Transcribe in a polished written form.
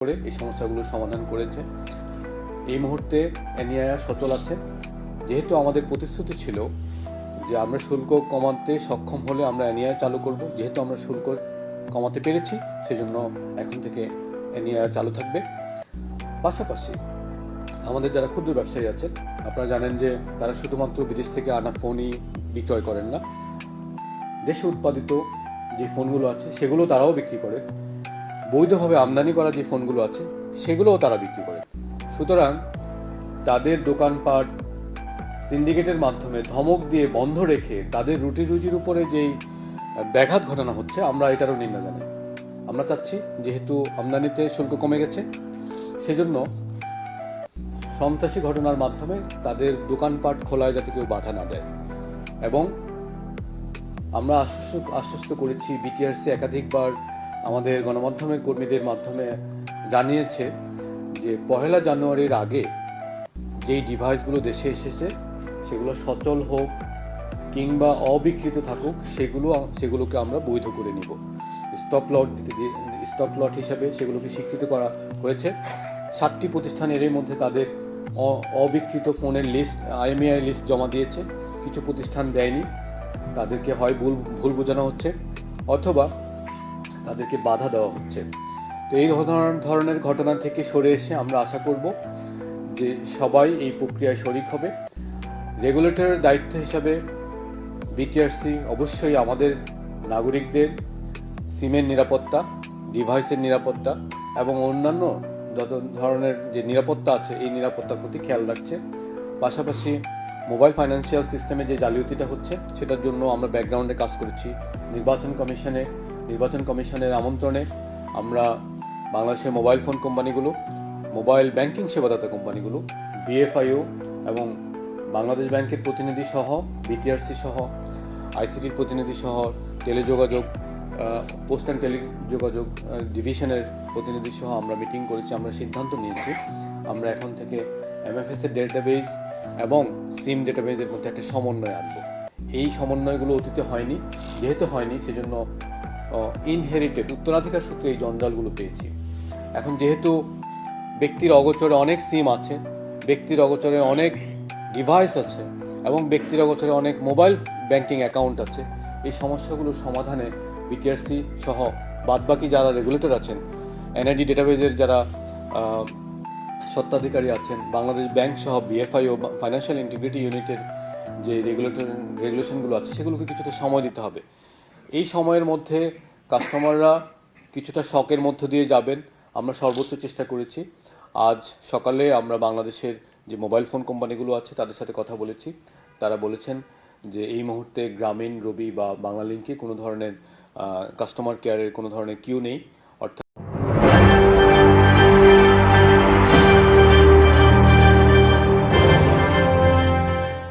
করে এই সমস্যাগুলোর সমাধান করেছে। এই মুহূর্তে এনআইআর সচল আছে। যেহেতু আমাদের প্রতিশ্রুতি ছিল যে আমরা শুল্ক কমাতে সক্ষম হলে আমরা এনআইআর চালু করব, যেহেতু আমরা শুল্ক কমাতে পেরেছি সেজন্য এখন থেকে এনআইআর চালু থাকবে। পাশাপাশি আমাদের যারা ক্ষুদ্র ব্যবসায়ী আছেন, আপনারা জানেন যে তারা শুধুমাত্র বিদেশ থেকে আনা ফোনই বিক্রয় করেন না, দেশে উৎপাদিত যে ফোনগুলো আছে সেগুলো তারাও বিক্রি করেন। বৈধভাবে আমদানি করা যে ফোনগুলো আছে সেগুলোও তারা বিক্রি করে। সুতরাং তাদের দোকানপাট সিন্ডিকেটের মাধ্যমে ধমক দিয়ে বন্ধ রেখে তাদের রুটি রুজির উপরে যেই ব্যাঘাত ঘটানো হচ্ছে, আমরা এটারও নিন্দা জানাই। আমরা চাচ্ছি, যেহেতু আমদানিতে শুল্ক কমে গেছে, সেজন্য সন্ত্রাসী ঘটনার মাধ্যমে তাদের দোকানপাট খোলায় যাতে কেউ বাধা না দেয়। এবং আমরা আশ্বস্ত করেছি, বিটিআরসি একাধিকবার আমাদের গণমাধ্যমের কর্মীদের মাধ্যমে জানিয়েছে যে 1 জানুয়ারির আগে যেই ডিভাইসগুলো দেশে এসেছে সেগুলো সচল হোক কিংবা অবিকৃত থাকুক, সেগুলোকে আমরা বৈধ করে নিব। স্টক লট হিসাবে সেগুলোকে স্বীকৃত করা হয়েছে। 7টি প্রতিষ্ঠান এর মধ্যে তাদের অবিকৃত ফোনের লিস্ট, IMEI লিস্ট জমা দিয়েছে। কিছু প্রতিষ্ঠান দেয়নি, তাদেরকে হয় ভুল বোঝানো হচ্ছে অথবা তাদেরকে বাধা দেওয়া হচ্ছে। তো এই ধরনের ঘটনা থেকে সরে এসে আমরা আশা করব যে সবাই এই প্রক্রিয়ায় শরিক হবে। রেগুলেটরের দায়িত্ব হিসাবে বিটিআরসি অবশ্যই আমাদের নাগরিকদের সিমের নিরাপত্তা, ডিভাইসের নিরাপত্তা এবং অন্যান্য যত ধরনের যে নিরাপত্তা আছে এই নিরাপত্তার প্রতি খেয়াল রাখছে। পাশাপাশি মোবাইল ফাইন্যান্সিয়াল সিস্টেমে যে জালিয়াতিটা হচ্ছে সেটার জন্য আমরা ব্যাকগ্রাউন্ডে কাজ করেছি। নির্বাচন কমিশনের আমন্ত্রণে আমরা বাংলাদেশের মোবাইল ফোন কোম্পানিগুলো, মোবাইল ব্যাংকিং সেবাদাতা কোম্পানিগুলো, BFIO এবং বাংলাদেশ ব্যাংকের প্রতিনিধি সহ, বিটিআরসি সহ, ICTর প্রতিনিধি সহ, টেলিযোগাযোগ, পোস্ট অ্যান্ড টেলিযোগাযোগ ডিভিশনের প্রতিনিধি সহ আমরা মিটিং করেছি। আমরা সিদ্ধান্ত নিয়েছি আমরা এখন থেকে MFS এর ডেটাবেজ এবং সিম ডেটাবেজের মধ্যে একটা সমন্বয় আনবো। এই সমন্বয়গুলো অতীতে হয়নি, যেহেতু হয়নি সেজন্য ইনহেরিটেড উত্তরাধিকার সূত্রে এই জঞ্জালগুলো পেয়েছি। এখন যেহেতু ব্যক্তির অগোচরে অনেক সিম আছে, ব্যক্তির অগোচরে অনেক ডিভাইস আছে এবং ব্যক্তির অগোচরে অনেক মোবাইল ব্যাংকিং অ্যাকাউন্ট আছে, এই সমস্যাগুলোর সমাধানে বিটিআরসি সহ বাদবাকি যারা রেগুলেটর আছেন, NID ডেটাবেজের যারা স্বত্বাধিকারী আছেন, বাংলাদেশ ব্যাংক সহ BFIO ফাইন্যান্সিয়াল ইন্টিগ্রিটি ইউনিটের যে রেগুলেশনগুলো আছে সেগুলোকে কিছুটা সময় দিতে হবে। এই সময়ের মধ্যে কাস্টমাররা কিছুটা শকের মধ্য দিয়ে যাবেন, আমরা সর্বোচ্চ চেষ্টা করেছি। আজ সকালে আমরা বাংলাদেশের যে মোবাইল ফোন কোম্পানিগুলো আছে তাদের সাথে কথা বলেছি। তারা বলেছেন যে এই মুহূর্তে গ্রামীণ, রবি বা বাংলালিংকে কোনো ধরনের কাস্টমার কেয়ারের কোনো ধরনের কিউ নেই।